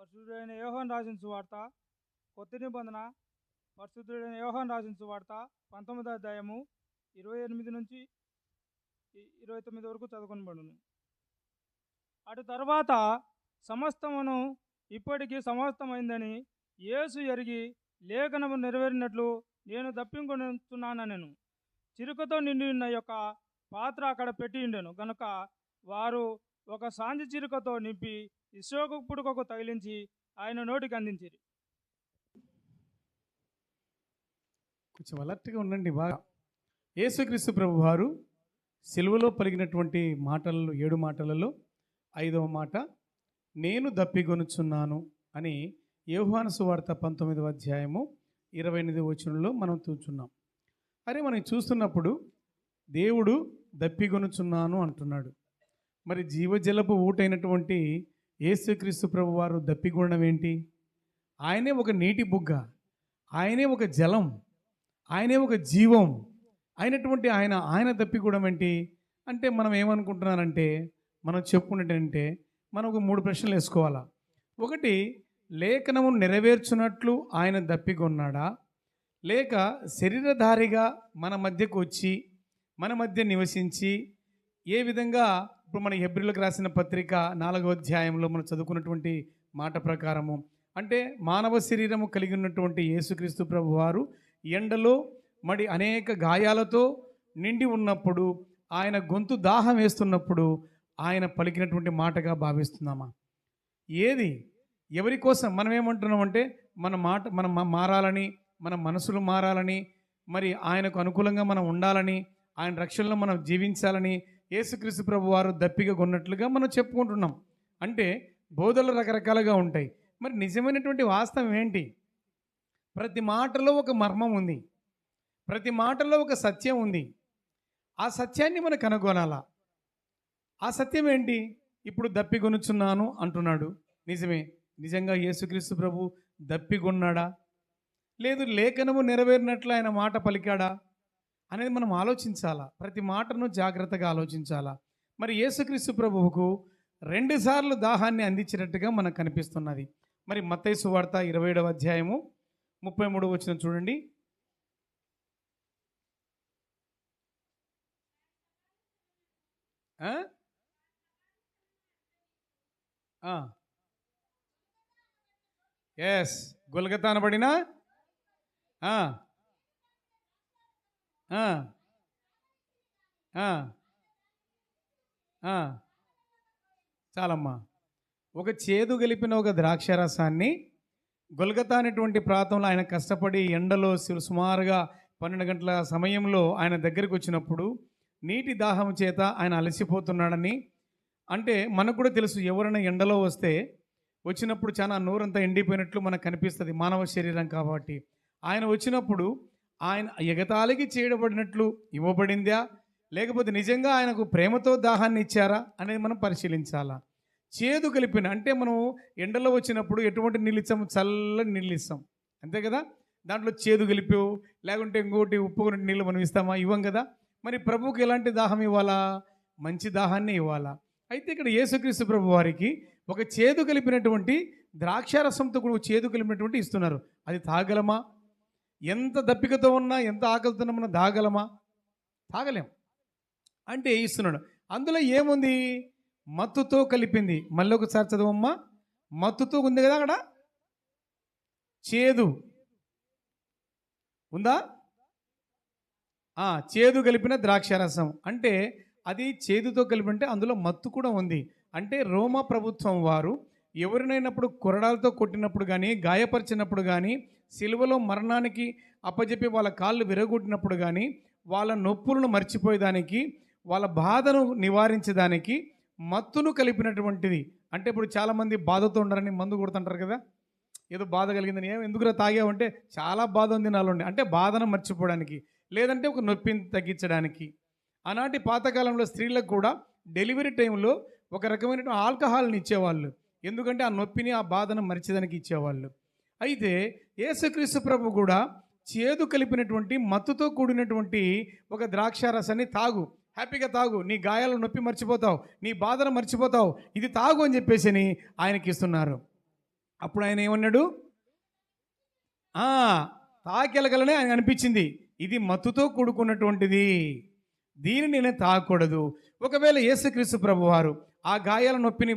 పరిశుద్ధుడైన యోహాను రాసిన సువార్త కొత్త నిబంధన పరిశుద్ధుడైన యోహాను రాసిన సువార్త 19వ అధ్యాయము 28 నుంచి 29 వరకు చదువుకొనబడును. అటు తర్వాత సమస్తమును ఇప్పటికీ సమస్తమైందని యేసు ఎరిగి లేఖనము నెరవేరినట్లు నేను దప్పింకొనుచున్నానెను. చిరుకతో నిండి ఉన్న యొక్క పాత్ర అక్కడ పెట్టి ఉండెను గనుక వారు ఒక సాంజి చిరుకతో నింపి ఇసోకు పుడకకు తగిలించి ఆయన నోటికి అందించిరి. కొంచెం అలర్ట్గా ఉండండి బాగా. యేసుక్రీస్తు ప్రభు వారు సిలువలో పలికినటువంటి మాటలలో 7 మాటలలో 5వ మాట నేను దప్పిగొనుచున్నాను అని యోహాను సువార్త 19వ అధ్యాయము 28వ వచనంలో మనం చూస్తున్నాం. అరే మనం చూస్తున్నప్పుడు దేవుడు దప్పిగొనుచున్నాను అంటున్నాడు. మరి జీవజలపు ఊటైనటువంటి యేసుక్రీస్తు ప్రభు వారు దప్పిగొనడం ఏంటి? ఆయనే ఒక నీటి బుగ్గ, ఆయనే ఒక జలం, ఆయనే ఒక జీవం అయినటువంటి ఆయన దప్పిగొనడం ఏంటి అంటే మనం ఏమనుకుంటున్నానంటే మనం చెప్పుకున్నట్టంటే మనం ఒక 3 ప్రశ్నలు వేసుకోవాలా. ఒకటి, లేఖనము నెరవేర్చున్నట్లు ఆయన దప్పిగొన్నాడా, లేక శరీరధారిగా మన మధ్యకు వచ్చి మన మధ్య నివసించి ఏ విధంగా ఇప్పుడు మన హెబ్రీలకు రాసిన పత్రిక 4వ అధ్యాయంలో మనం చదువుకున్నటువంటి మాట ప్రకారము అంటే మానవ శరీరము కలిగి ఉన్నటువంటి యేసుక్రీస్తు ప్రభు వారు ఎండలో మరి అనేక గాయాలతో నిండి ఉన్నప్పుడు ఆయన గొంతు దాహం వేస్తున్నప్పుడు ఆయన పలికినటువంటి మాటగా భావిస్తున్నామా? ఏది ఎవరి కోసం మనం ఏమంటున్నామంటే మనం మారాలని, మన మనసులు మారాలని, మరి ఆయనకు అనుకూలంగా మనం ఉండాలని, ఆయన రక్షణలో మనం జీవించాలని యేసుక్రీస్తు ప్రభు వారు దప్పిక కొన్నట్లుగా మనం చెప్పుకుంటున్నాం. అంటే బోధలు రకరకాలుగా ఉంటాయి. మరి నిజమైనటువంటి వాస్తవం ఏంటి? ప్రతి మాటలో ఒక మర్మం ఉంది, ప్రతి మాటలో ఒక సత్యం ఉంది. ఆ సత్యాన్ని మనం కనుగొనాలా. ఆ సత్యం ఏంటి? ఇప్పుడు దప్పిగొనుచున్నాను అంటున్నాడు, నిజమే. నిజంగా యేసుక్రీస్తు ప్రభు దప్పిగొన్నాడా, లేదు లేఖనము నెరవేరినట్లు ఆయన మాట పలికాడా అనేది మనం ఆలోచించాలా. ప్రతి మాటను జాగ్రత్తగా ఆలోచించాలా. మరి యేసుక్రీస్తు ప్రభువుకు 2 సార్లు దాహాన్ని అందించినట్టుగా మనకు కనిపిస్తున్నది. మరి మత్తయి సువార్త 27వ అధ్యాయము 33వ వచనం చూడండి. ఎస్, గొల్గతా అనబడిన చాలమ్మా. ఒక చేదు గలిపిన ఒక ద్రాక్షరసాన్ని గొల్గతా అనేటువంటి ప్రాంతంలో ఆయన కష్టపడి ఎండలో సుమారుగా 12 గంటల సమయంలో ఆయన దగ్గరికి వచ్చినప్పుడు నీటి దాహం చేత ఆయన అలసిపోతున్నాడని, అంటే మనకు కూడా తెలుసు ఎవరైనా ఎండలో వచ్చినప్పుడు చాలా నోరంతా ఎండిపోయినట్లు మనకు కనిపిస్తుంది, మానవ శరీరం కాబట్టి. ఆయన వచ్చినప్పుడు ఆయన ఎగతాళికి చేయబడినట్లు ఇవ్వబడిందా, లేకపోతే నిజంగా ఆయనకు ప్రేమతో దాహాన్ని ఇచ్చారా అనేది మనం పరిశీలించాలా. చేదు కలిపిన అంటే మనం ఎండలో వచ్చినప్పుడు ఎటువంటి నీళ్ళు ఇస్తాము? చల్లని నీళ్ళు ఇస్తాం, అంతే కదా. దాంట్లో చేదు కలిపావు లేకుంటే ఇంకోటి ఉప్పు నీళ్ళు మనం ఇస్తామా? ఇవ్వం కదా. మరి ప్రభువుకి ఎలాంటి దాహం ఇవ్వాలా? మంచి దాహాన్ని ఇవ్వాలా. అయితే ఇక్కడ యేసుక్రీస్తు ప్రభు వారికి ఒక చేదు కలిపినటువంటి ద్రాక్షారసంతో కూడా చేదు కలిపినటువంటి ఇస్తున్నారు. అది తాగలమా? ఎంత దప్పికతో ఉన్నా, ఎంత ఆకలితో ఉన్నా తాగలమా? తాగలేం. అంటే ఇస్తున్నాడు. అందులో ఏముంది? మత్తుతో కలిపింది. మళ్ళీ ఒకసారి చదవమ్మా. మత్తుతో ఉంది కదా అక్కడ, చేదు ఉందా? చేదు కలిపిన ద్రాక్షారసం అంటే అది చేదుతో కలిపి అంటే అందులో మత్తు కూడా ఉంది. అంటే రోమా ప్రభుత్వం వారు ఎవరినైనప్పుడు కొరడాలతో కొట్టినప్పుడు కానీ, గాయపరిచినప్పుడు కానీ, సిలువలో మరణానికి అప్పజెప్పి వాళ్ళ కాళ్ళు విరగొట్టినప్పుడు కానీ, వాళ్ళ నొప్పులను మర్చిపోయేదానికి, వాళ్ళ బాధను నివారించేదానికి మత్తును కలిపినటువంటిది. అంటే ఇప్పుడు చాలామంది బాధతో ఉండరని మందు కొడుతుంటారు కదా, ఏదో బాధ కలిగిందని. ఎందుకురా తాగావంటే చాలా బాధ ఉంది నాలో, అంటే బాధను మర్చిపోవడానికి, లేదంటే ఒక నొప్పిని తగ్గించడానికి. ఆనాటి పాతకాలంలో స్త్రీలకు కూడా డెలివరీ టైంలో ఒక రకమైన ఆల్కహాల్ని ఇచ్చేవాళ్ళు, ఎందుకంటే ఆ నొప్పిని ఆ బాధను మరిచేదానికి ఇచ్చేవాళ్ళు. అయితే యేసుక్రీస్తు ప్రభు కూడా చేదు కలిపినటువంటి మత్తుతో కూడినటువంటి ఒక ద్రాక్షారసాన్ని తాగు, హ్యాపీగా తాగు, నీ గాయాల నొప్పి మర్చిపోతావు, నీ బాధను మర్చిపోతావు, ఇది తాగు అని చెప్పేసి ఆయనకి ఇస్తున్నారు. అప్పుడు ఆయన ఏమన్నాడు? ఆ, తాకెలగలనే ఆయన అనిపించింది, ఇది మత్తుతో కూడుకున్నటువంటిది, దీనిని నేను తాగకూడదు. ఒకవేళ యేసుక్రీస్తు ప్రభువారు ఆ గాయాల నొప్పిని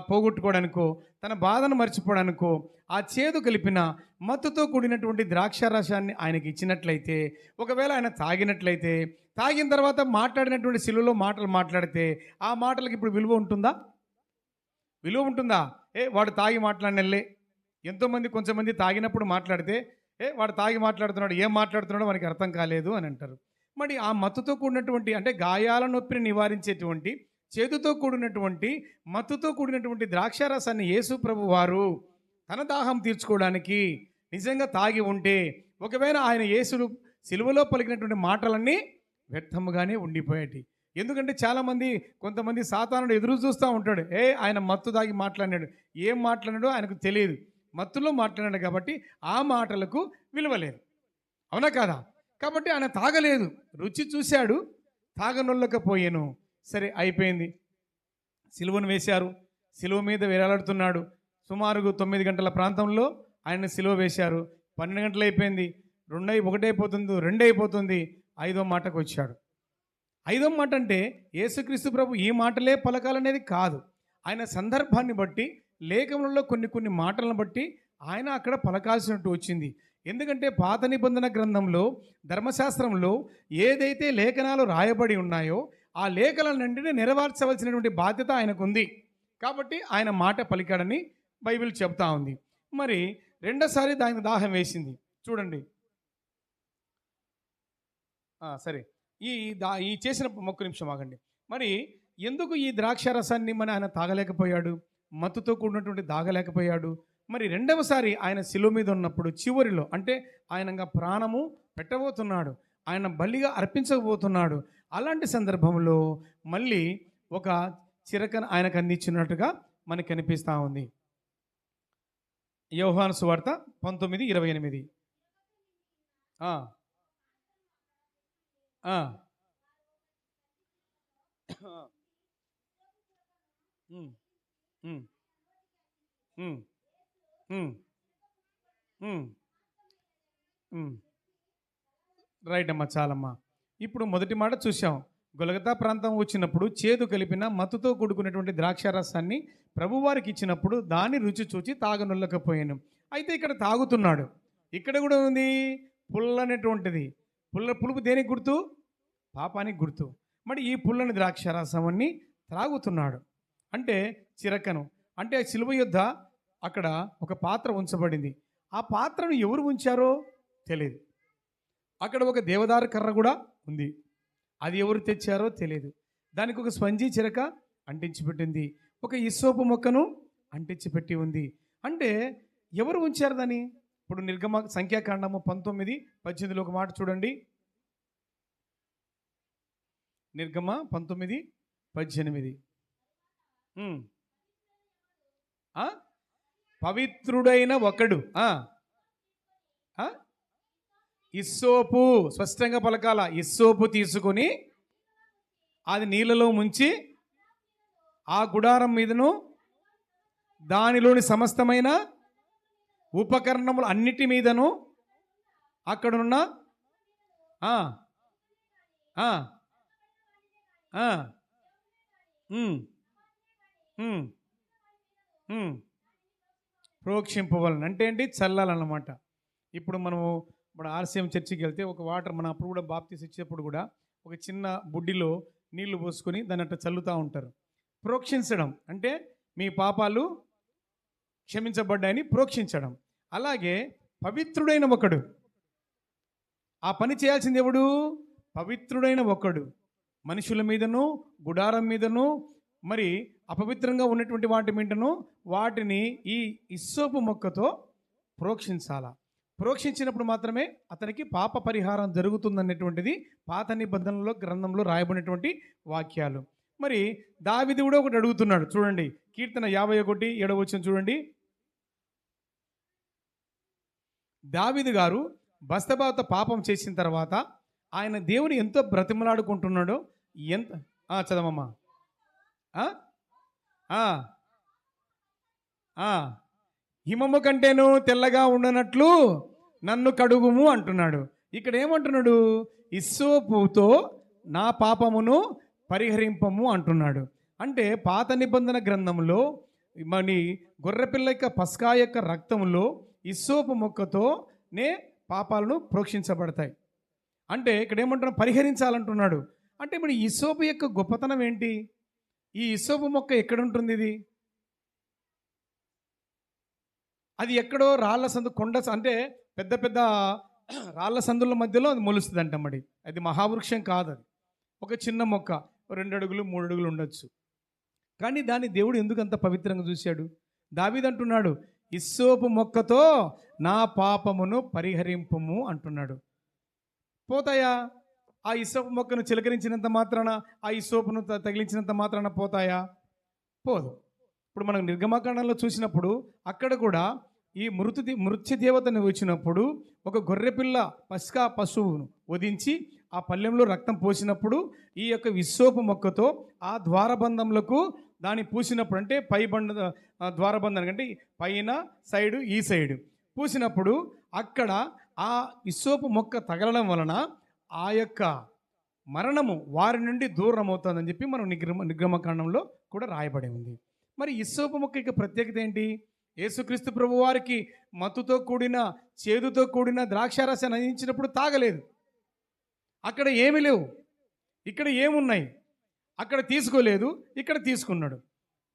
పోగొట్టుకోవడానికో, తన బాధను మర్చిపోవడానికో ఆ చేదు కలిపిన మత్తుతో కూడినటువంటి ద్రాక్షారసాన్ని ఆయనకి ఇచ్చినట్లయితే, ఒకవేళ ఆయన తాగినట్లయితే, తాగిన తర్వాత మాట్లాడినటువంటి శిలువలో మాటలు మాట్లాడితే ఆ మాటలకు ఇప్పుడు విలువ ఉంటుందా? విలువ ఉంటుందా? వాడు తాగి మాట్లాడినల్లే. ఎంతోమంది కొంచెంమంది తాగినప్పుడు మాట్లాడితే వాడు తాగి మాట్లాడుతున్నాడు, ఏం మాట్లాడుతున్నాడో మనకి అర్థం కాలేదు అని అంటారు. మరి ఆ మత్తుతో కూడినటువంటి, అంటే గాయాల నొప్పిని నివారించేటువంటి, చేదుతో కూడినటువంటి, మత్తుతో కూడినటువంటి ద్రాక్షారసాన్ని యేసు ప్రభు వారు తన దాహం తీర్చుకోవడానికి నిజంగా తాగి ఉంటే, ఒకవేళ ఆయన యేసుడు సిలువలో పలికినటువంటి మాటలన్నీ వ్యర్థముగానే ఉండిపోయేటి. ఎందుకంటే చాలామంది, కొంతమంది సాతానుడు ఎదురు చూస్తూ ఉంటాడు, ఆయన మత్తు తాగి మాట్లాడినాడు, ఏం మాట్లాడాడో ఆయనకు తెలియదు, మత్తులో మాట్లాడాడు కాబట్టి ఆ మాటలకు విలువలేదు. అవునా కాదా? కాబట్టి ఆయన తాగలేదు, రుచి చూశాడు, తాగనొల్లకపోయాను. సరే, అయిపోయింది. సిలువను వేశారు, సిలువ మీద వేలాడుతున్నాడు. సుమారు 9 గంటల ప్రాంతంలో ఆయన సిలువ వేశారు. 12 గంటలు అయిపోయింది, 1 అయిపోతుంది, 2 అయిపోతుంది, 5వ మాటకు వచ్చాడు. 5వ మాట అంటే యేసుక్రీస్తు ప్రభు ఈ మాటలే పలకాలనేది కాదు, ఆయన సందర్భాన్ని బట్టి, లేఖనంలో కొన్ని మాటలను బట్టి ఆయన అక్కడ పలకాల్సినట్టు వచ్చింది. ఎందుకంటే పాత నిబంధన గ్రంథంలో, ధర్మశాస్త్రంలో ఏదైతే లేఖనాలు రాయబడి ఉన్నాయో ఆ లేఖనాలన్నింటినీ నెరవేర్చవలసినటువంటి బాధ్యత ఆయనకు ఉంది. కాబట్టి ఆయన మాట పలికాడని బైబిల్ చెప్తా ఉంది. మరి రెండోసారి దానికి దాహం వేసింది. చూడండి, సరే, ఈ చేసిన ఒక్క నిమిషం ఆగండి. మరి ఎందుకు ఈ ద్రాక్షారసాన్ని ఆయన తాగలేకపోయాడు, మత్తుతో కూడినటువంటి తాగలేకపోయాడు? మరి రెండవసారి ఆయన శిలువ మీద ఉన్నప్పుడు చివరిలో, అంటే ఆయన ప్రాణము పెట్టబోతున్నాడు, ఆయన బలిగా అర్పించబోతున్నాడు. అలాంటి సందర్భంలో మళ్ళీ ఒక చిరకను ఆయనకు అందించినట్టుగా మనకు కనిపిస్తూ ఉంది. యోహాను సువార్త 19:28. రైట్ అమ్మా, చాలమ్మా. ఇప్పుడు మొదటి మాట చూసాం. గొలగతా ప్రాంతం వచ్చినప్పుడు చేదు కలిపిన మత్తుతో కూడుకున్నటువంటి ద్రాక్షారసాన్ని ప్రభువారికి ఇచ్చినప్పుడు దాన్ని రుచి చూచి తాగనొల్లకపోయాను. అయితే ఇక్కడ తాగుతున్నాడు. ఇక్కడ కూడా ఉంది పుల్లనేటువంటిది. పులుపు దేనికి గుర్తు? పాపానికి గుర్తు. మరి ఈ పుల్లని ద్రాక్షారసాన్ని త్రాగుతున్నాడు. అంటే చిరకను, అంటే సిలువ యొద్ద అక్కడ ఒక పాత్ర ఉంచబడింది. ఆ పాత్రను ఎవరు ఉంచారో తెలియదు. అక్కడ ఒక దేవదారు కర్ర కూడా ఉంది, అది ఎవరు తెచ్చారో తెలియదు. దానికి ఒక స్పంజీ చిరక అంటించి పెట్టింది, ఒక ఇస్సోపు మొక్కను అంటించి పెట్టి ఉంది. అంటే ఎవరు ఉంచారు దాన్ని? ఇప్పుడు సంఖ్యాకాండము 19:18 ఒక మాట చూడండి. నిర్గమ 19:18. పవిత్రుడైన ఒకడు, ఇస్సోపు, స్పష్టంగా పలకాల, ఇస్సోపు తీసుకొని అది నీళ్ళలో ముంచి ఆ గుడారం మీదను దానిలోని సమస్తమైన ఉపకరణములు అన్నిటి మీదను అక్కడున్న ప్రోక్షింపవలను. అంటే ఏంటి? చల్లాలన్నమాట. ఇప్పుడు మనము ఆర్సీఎం చర్చికి వెళ్తే ఒక వాటర్, మనం అప్పుడు కూడా బాప్తీస్ ఇచ్చేప్పుడు కూడా ఒక చిన్న బుడ్డిలో నీళ్లు పోసుకొని దాన్ని అట్లా చల్లుతూ ఉంటారు. ప్రోక్షించడం అంటే మీ పాపాలు క్షమించబడ్డాయని ప్రోక్షించడం. అలాగే పవిత్రుడైన ఒకడు, ఆ పని చేయాల్సింది ఎవడు? పవిత్రుడైన ఒకడు. మనుషుల మీదను, గుడారం మీదను, మరి అపవిత్రంగా ఉన్నటువంటి వాటి మీదను వాటిని ఈ ఇస్సోపు మొక్కతో ప్రోక్షించాల. ప్రోక్షించినప్పుడు మాత్రమే అతనికి పాప పరిహారం జరుగుతుందనేటువంటిది పాత నిబంధనలో గ్రంథంలో రాయబడినటువంటి వాక్యాలు. మరి దావీదు కూడా ఒకటి అడుగుతున్నాడు. చూడండి, కీర్తన 51:7 చూడండి. దావీదు గారు బస్తబాతో పాపం చేసిన తర్వాత ఆయన దేవుని ఎంతో బ్రతిమలాడుకుంటున్నాడో, ఎంత చదవమ్మా. హిమము కంటేను తెల్లగా ఉండనట్లు నన్ను కడుగుము అంటున్నాడు. ఇక్కడ ఏమంటున్నాడు? ఇస్సోపుతో నా పాపమును పరిహరింపము అంటున్నాడు. అంటే పాత నిబంధన గ్రంథంలో మరి గొర్రెపిల్ల యొక్క పస్కా యొక్క రక్తంలో ఇస్సోపు మొక్కతోనే పాపాలను ప్రోక్షించబడతాయి. అంటే ఇక్కడ ఏమంటున్నా? పరిహరించాలంటున్నాడు. అంటే ఇప్పుడు ఈ ఇస్సోపు యొక్క గొప్పతనం ఏంటి? ఈ ఇస్సోపు మొక్క ఎక్కడ ఉంటుంది? అది ఎక్కడో రాళ్ళ సందు అంటే పెద్ద పెద్ద రాళ్ళ సందుల మధ్యలో అది మొలుస్తుంది అంట. మరి అది మహావృక్షం కాదు, అది ఒక చిన్న మొక్క, 2 అడుగులు 3 అడుగులు ఉండొచ్చు. కానీ దాన్ని దేవుడు ఎందుకు అంత పవిత్రంగా చూశాడు? దావీదు అంటున్నాడు, ఇస్సోపు మొక్కతో నా పాపమును పరిహరింపము అంటున్నాడు. పోతాయా? ఆ ఇస్సోపు మొక్కను చిలకరించినంత మాత్రాన, ఆ ఇస్సోపును తగిలించినంత మాత్రాన పోతాయా? పోదు. ఇప్పుడు మనం నిర్గమకాండంలో చూసినప్పుడు అక్కడ కూడా ఈ మృత్యు దేవతను వచ్చినప్పుడు ఒక గొర్రెపిల్ల పస్కా పశువును వధించి ఆ పళ్ళెంలో రక్తం పోసినప్పుడు ఈ యొక్క ఇస్సోపు మొక్కతో ఆ ద్వారబంధములకు దాన్ని పూసినప్పుడు, అంటే పై ద్వారబంధం అంటే పైన సైడు ఈ సైడు పూసినప్పుడు అక్కడ ఆ ఇస్సోపు మొక్క తగలడం వలన ఆ యొక్క మరణము వారి నుండి దూరం అవుతుందని చెప్పి మనం నిర్గమకాండంలో కూడా రాయబడి ఉంది. మరి ఇస్సోపు మొక్క యొక్క ప్రత్యేకత ఏంటి? యేసుక్రీస్తు ప్రభు వారికి మత్తుతో కూడిన చేదుతో కూడిన ద్రాక్షారసాన్ని అందించినప్పుడు తాగలేదు. అక్కడ ఏమి లేవు, ఇక్కడ ఏమున్నాయి? అక్కడ తీసుకోలేదు, ఇక్కడ తీసుకున్నాడు.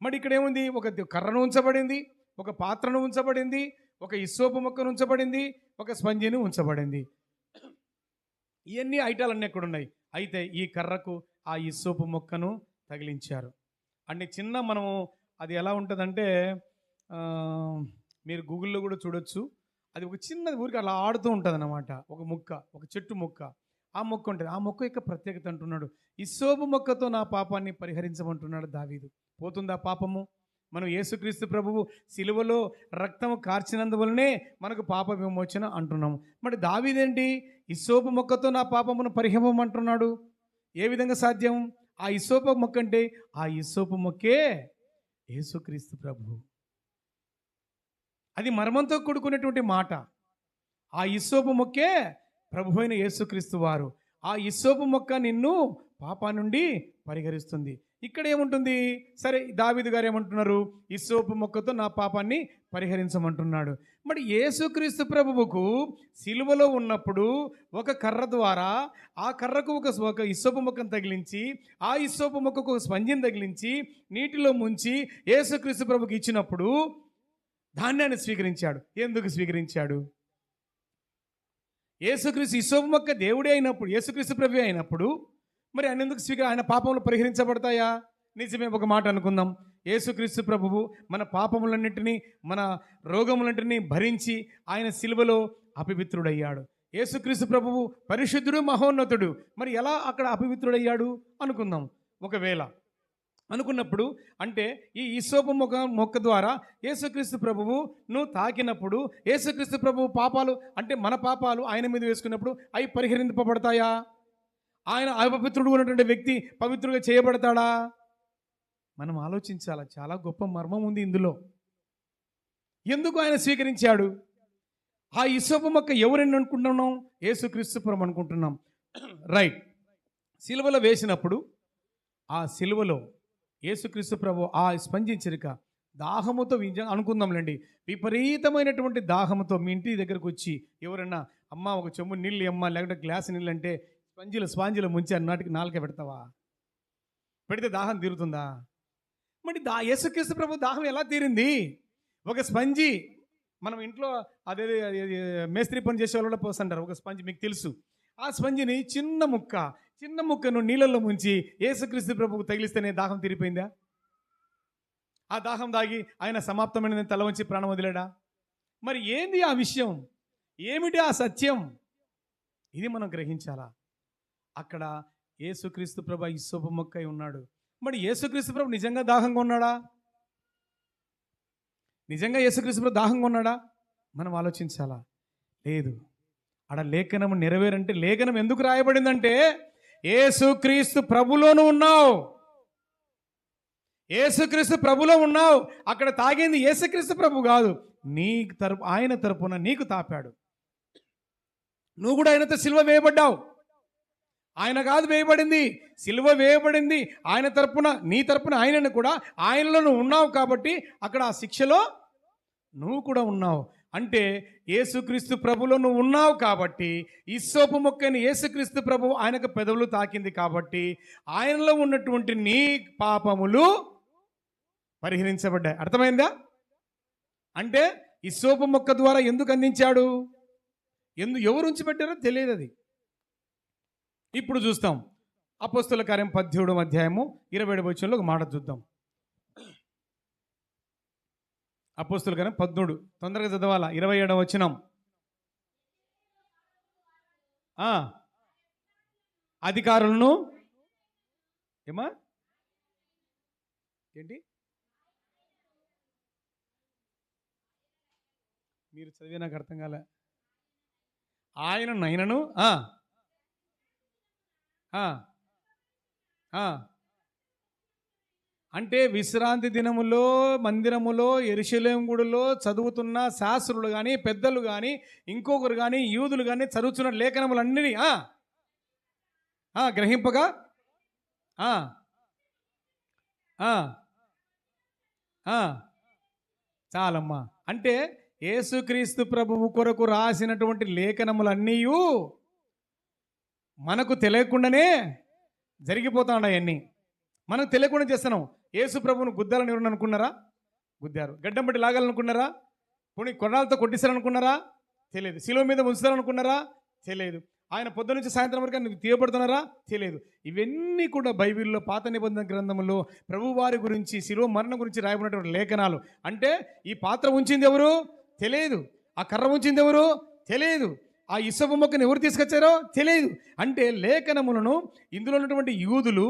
మరి ఇక్కడ ఏముంది? ఒక కర్రను ఉంచబడింది, ఒక పాత్రను ఉంచబడింది, ఒక ఇస్సోపు మొక్కను ఉంచబడింది, ఒక స్పంజిని ఉంచబడింది. ఇవన్నీ ఐటాలన్నీ ఎక్కడ ఉన్నాయి? అయితే ఈ కర్రకు ఆ ఇస్సోపు మొక్కను తగిలించారు. అంటే చిన్న మనము అది ఎలా ఉంటుందంటే మీరు గూగుల్లో కూడా చూడొచ్చు. అది ఒక చిన్నది ఊరికి అలా ఆడుతూ ఉంటుంది అన్నమాట. ఒక మొక్క, ఒక చెట్టు మొక్క, ఆ మొక్క ఉంటుంది. ఆ మొక్క యొక్క ప్రత్యేకత అంటున్నాడు, ఇస్సోపు మొక్కతో నా పాపాన్ని పరిహరించమంటున్నాడు దావీదు. పోతుందా పాపము? మనం యేసుక్రీస్తు ప్రభువు సిలువలో రక్తము కార్చినందువలనే మనకు పాప విమోచన అంటున్నాము. మరి దావీదేంటి? ఇస్సోపు మొక్కతో నా పాపమును పరిహరించమంటున్నాడు. ఏ విధంగా సాధ్యం? ఆ ఇస్సోపు మొక్క అంటే ఆ ఇస్సోపు మొక్కే యేసుక్రీస్తు ప్రభువు. అది మర్మంతో కూడుకున్నటువంటి మాట. ఆ ఇస్సోపు మొక్కే ప్రభు అయిన యేసుక్రీస్తు వారు. ఆ ఇస్సోపు మొక్క నిన్ను పాపా నుండి పరిహరిస్తుంది. ఇక్కడ ఏముంటుంది? సరే, దావీదు గారు ఏమంటున్నారు? ఇస్సోపు మొక్కతో నా పాపాన్ని పరిహరించమంటున్నాడు. మరి యేసుక్రీస్తు ప్రభువుకు సిలువలో ఉన్నప్పుడు ఒక కర్ర ద్వారా ఆ కర్రకు ఒక ఇస్సోపు మొక్కను తగిలించి, ఆ ఇస్సోపు మొక్కకు ఒక స్పంజిని తగిలించి నీటిలో ముంచి యేసుక్రీస్తు ప్రభుకి ఇచ్చినప్పుడు దాన్ని ఆయన స్వీకరించాడు. ఎందుకు స్వీకరించాడు? యేసుక్రీస్తు ఇస్సోపు మొక్క దేవుడే అయినప్పుడు, యేసుక్రీస్తు ప్రభు అయినప్పుడు మరి ఆయన ఎందుకు ఆయన పాపములు పరిహరించబడతాయా? నిజమే. ఒక మాట అనుకుందాం, యేసుక్రీస్తు ప్రభువు మన పాపములన్నింటినీ, మన రోగములన్నింటినీ భరించి ఆయన సిలువలో అపవిత్రుడయ్యాడు. యేసుక్రీస్తు ప్రభువు పరిశుద్ధుడు, మహోన్నతుడు. మరి ఎలా అక్కడ అపవిత్రుడయ్యాడు అనుకుందాం. ఒకవేళ అనుకున్నప్పుడు అంటే ఈ ఇస్సోపు మొక్క ద్వారా యేసుక్రీస్తు ప్రభువు నువ్వు తాకినప్పుడు యేసుక్రీస్తు ప్రభువు పాపాలు అంటే మన పాపాలు ఆయన మీద వేసుకున్నప్పుడు అవి పరిహరింపబడతాయా? ఆయన అపవిత్రుడు ఉన్నటువంటి వ్యక్తి పవిత్రుడిగా చేయబడతాడా? మనం ఆలోచించాలి. చాలా గొప్ప మర్మం ఉంది ఇందులో. ఎందుకు ఆయన స్వీకరించాడు? ఆ ఇస్సోపు మొక్క ఎవరని అనుకుంటున్నాం? యేసుక్రీస్తు ప్రభువు అనుకుంటున్నాం. రైట్. సిలువలో వేసినప్పుడు ఆ సిలువలో యేసుక్రీస్తు ప్రభు ఆ స్పందించరిక దాహముతో అనుకుందాంలేండి, విపరీతమైనటువంటి దాహముతో మీ ఇంటి దగ్గరకు వచ్చి ఎవరన్నా అమ్మ ఒక చెంబు నీళ్ళు అమ్మ లేకపోతే గ్లాస్ నీళ్ళు అంటే స్పాంజిలో ముంచి అన్నాటికి నాలుక పెడతావా? పెడితే దాహం తీరుతుందా? మరి యేసుక్రీస్తు ప్రభు దాహం ఎలా తీరింది? ఒక స్పంజి, మనం ఇంట్లో అదే మేస్త్రి పని చేసే వాళ్ళు కూడా పోస్తుంటారు ఒక స్పంజి, మీకు తెలుసు. ఆ స్పంజిని చిన్న ముక్కను నీళ్ళల్లో ముంచి యేసుక్రీస్తు ప్రభువుకు తగిలిస్తేనే దాహం తీరిపోయిందా? ఆ దాహం దాగి ఆయన సమాప్తమైన తల వంచి ప్రాణం వదిలేడా? మరి ఏంది ఆ విషయం? ఏమిటి ఆ సత్యం? ఇది మనం గ్రహించాలా. అక్కడ యేసుక్రీస్తు ప్రభు ఇస్సోపు మొక్క అయి ఉన్నాడు. మరి యేసుక్రీస్తు ప్రభు నిజంగా దాహంగా ఉన్నాడా? నిజంగా యేసుక్రీస్తు ప్రభు దాహంగా ఉన్నాడా? మనం ఆలోచించాలా. లేదు. ఆడ లేఖనం నెరవేరంటే లేఖనం ఎందుకు రాయబడిందంటే యేసుక్రీస్తు ప్రభులోను ఉన్నావు, యేసుక్రీస్తు ప్రభులో ఉన్నావు. అక్కడ తాగింది యేసుక్రీస్తు ప్రభు కాదు, ఆయన తరపున నీకు తాపాడు. నువ్వు కూడా ఆయనతో సిలువ వేయబడ్డావు. ఆయన కాదు వేయబడింది, సిలువ వేయబడింది ఆయన తరపున, నీ తరపున ఆయనను కూడా, ఆయనలో నువ్వు ఉన్నావు కాబట్టి అక్కడ ఆ శిక్షలో నువ్వు కూడా ఉన్నావు. అంటే యేసుక్రీస్తు ప్రభులో నువ్వు ఉన్నావు కాబట్టి, ఇస్సోపు మొక్కని యేసుక్రీస్తు ప్రభు ఆయనకు పెదవులు తాకింది కాబట్టి ఆయనలో ఉన్నటువంటి నీ పాపములు పరిహరించబడ్డాయి. అర్థమైందా? అంటే ఇస్సోపు మొక్క ద్వారా ఎందుకు అందించాడు, ఎవరు ఉంచిపెట్టారో తెలియదు. అది ఇప్పుడు చూస్తాం. అపోస్తుల కార్యం 17వ అధ్యాయము 27వ వచనంలో ఒక మాట చూద్దాం. అపోస్తుల కార్యం 13, తొందరగా చదవాలా. 27వ వచనం. అధికారులను ఏమా ఏంటి మీరు చదివే నాకు అర్థం కాలే. ఆయనను అంటే విశ్రాంతి దినములో మందిరములో యెరూషలేము గుడిలో చదువుతున్న శాస్త్రులు కానీ, పెద్దలు కానీ, ఇంకొకరు కానీ, యూదులు కానీ చదువుతున్న లేఖనములన్నీ గ్రహింపగా చాలమ్మా. అంటే యేసుక్రీస్తు ప్రభువు కొరకు రాసినటువంటి లేఖనములన్నీ మనకు తెలియకుండానే జరిగిపోతాడు. అవన్నీ మనకు తెలియకుండా చేస్తున్నాం. యేసు ప్రభువును గుద్దాలని ఎవరు అనుకున్నారా? గుద్దారు. గడ్డం బట్టి లాగాలనుకున్నారా? పోనీ కొన్నాళ్ళతో కొట్టిస్తారనుకున్నారా? తెలియదు. శిలువ మీద ఉంచుతారనుకున్నారా? తెలియదు. ఆయన పొద్దు నుంచి సాయంత్రం వరకు నీకు తీయబడుతున్నారా? తెలియదు. ఇవన్నీ కూడా బైబిల్లో పాత నిబంధన గ్రంథంలో ప్రభువారి గురించి, శిలువ మరణం గురించి రాయబడినటువంటి లేఖనాలు. అంటే ఈ పాత్ర ఉంచింది ఎవరు? తెలియదు. ఆ కర్ర ఉంచింది ఎవరు? తెలియదు. ఆ ఇసపు మొక్కను ఎవరు తీసుకొచ్చారో తెలియదు. అంటే లేఖనములను ఇందులో ఉన్నటువంటి యూదులు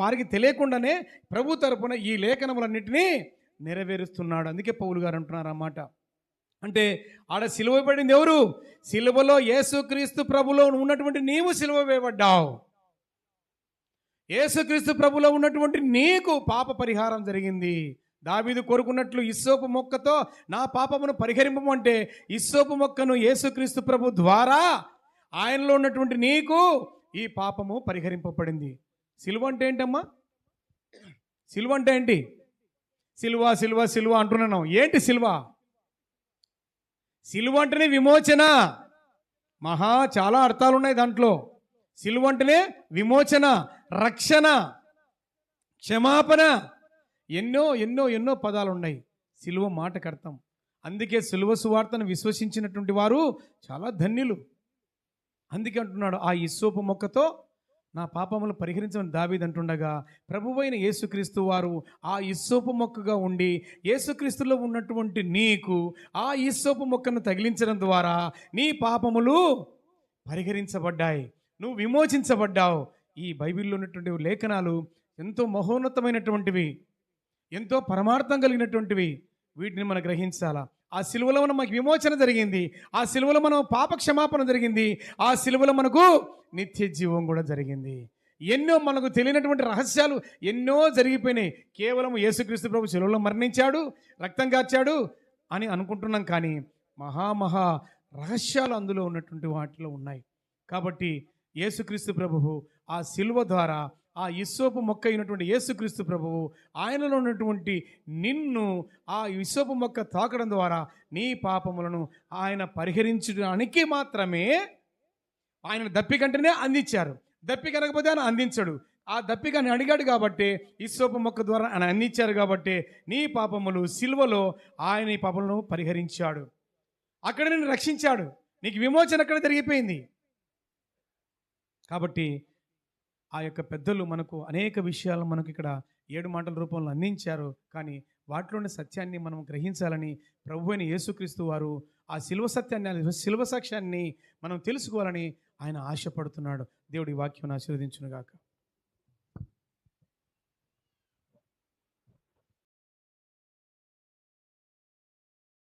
వారికి తెలియకుండానే ప్రభు తరపున ఈ లేఖనములన్నింటినీ నెరవేరుస్తున్నాడు. అందుకే పౌలు గారు అంటున్నారు అన్నమాట. అంటే ఆడ సిలువ వేయబడింది ఎవరు? సిలువలో యేసుక్రీస్తు ప్రభులో ఉన్నటువంటి నీవు సిలువ వేయబడ్డావు. యేసుక్రీస్తు ప్రభులో ఉన్నటువంటి నీకు పాప పరిహారం జరిగింది. దావీదు కోరుకున్నట్లు ఇస్సోపు మొక్కతో నా పాపమును పరిహరింపమంటే ఇస్సోపు మొక్కను యేసుక్రీస్తు ప్రభు ద్వారా ఆయనలో ఉన్నటువంటి నీకు ఈ పాపము పరిహరింపబడింది. సిలువ అంటే ఏంటమ్మా? సిలువ అంటే ఏంటి? సిలువ సిలువ సిలువ అంటున్నాను. ఏంటి సిలువ? సిలువ అంటేనే విమోచన. చాలా అర్థాలు ఉన్నాయి దాంట్లో. సిలువ అంటేనే విమోచన, రక్షణ, క్షమాపణ, ఎన్నో ఎన్నో ఎన్నో పదాలు ఉన్నాయి సిలువ మాటకు అర్థం. అందుకే సిలువ సువార్తను విశ్వసించినటువంటి వారు చాలా ధన్యులు. అందుకే అంటున్నాడు, ఆ ఇస్సోపు మొక్కతో నా పాపములు పరిహరించమని దావీదు అంటుండగా, ప్రభువైన యేసుక్రీస్తు వారు ఆ ఇస్సోపు మొక్కగా ఉండి యేసుక్రీస్తులో ఉన్నటువంటి నీకు ఆ ఇస్సోపు మొక్కను తగిలించడం ద్వారా నీ పాపములు పరిహరించబడ్డాయి, నువ్వు విమోచించబడ్డావు. ఈ బైబిల్లో ఉన్నటువంటి లేఖనాలు ఎంతో మహోన్నతమైనటువంటివి, ఎంతో పరమార్థం కలిగినటువంటివి. వీటిని మనం గ్రహించాలా. ఆ సిలువలో మనకు విమోచన జరిగింది, ఆ సిలువలో మనం పాప క్షమాపణ జరిగింది, ఆ సిలువలో మనకు నిత్య జీవం కూడా జరిగింది. ఎన్నో మనకు తెలియనటువంటి రహస్యాలు ఎన్నో జరిగిపోయినాయి. కేవలం యేసుక్రీస్తు ప్రభు సిలువలో మరణించాడు, రక్తం కార్చాడు అని అనుకుంటున్నాం, కానీ మహా రహస్యాలు అందులో ఉన్నటువంటి వాటిలో ఉన్నాయి. కాబట్టి యేసుక్రీస్తు ప్రభువు ఆ సిలువ ద్వారా, ఆ ఇస్సోపు మొక్క అయినటువంటి యేసుక్రీస్తు ప్రభువు ఆయనలో ఉన్నటువంటి నిన్ను ఆ ఇస్సోపు మొక్క తాకడం ద్వారా నీ పాపములను ఆయన పరిహరించడానికి మాత్రమే ఆయన దప్పికంటేనే అందించారు. దప్పిక అనకపోతే ఆయన అందించడు. ఆ దప్పికని అడిగాడు కాబట్టి ఇస్సోపు మొక్క ద్వారా ఆయన అందించారు. కాబట్టి నీ పాపములు సిలువలో ఆయన ఈ పాపములను పరిహరించాడు, అక్కడ నిన్ను రక్షించాడు, నీకు విమోచన అక్కడ జరిగిపోయింది. కాబట్టి ఆ యొక్క పెద్దలు మనకు అనేక విషయాలు మనకు ఇక్కడ 7 మాటల రూపంలో అందించారు. కానీ వాటిలోని సత్యాన్ని మనం గ్రహించాలని ప్రభువైన యేసుక్రీస్తు వారు ఆ శిలువ సత్యాన్ని, శిలువ సాక్ష్యాన్ని మనం తెలుసుకోవాలని ఆయన ఆశపడుతున్నాడు. దేవుడి వాక్యం ఆశీర్వదించును గాక.